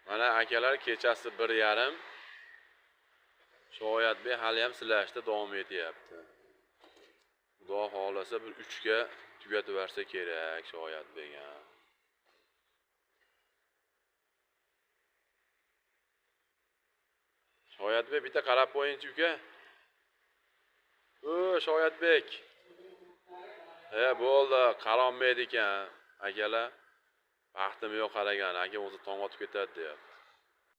Mana akalar kechasi 1:30. Shoyatbek hali ham silashda davom etyapti. Xudo xolasa bir 3 ga tugatib bersa kerak Shoyatbek ham. Shoyatbek bitta qarab qo'ying-chi uka. O, Shoyatbek. Bo'ldi, qaronmaydi ekan. Akalar, vaqtim yo'q qaragan, aka o'zi tong otib ketadi deyapti.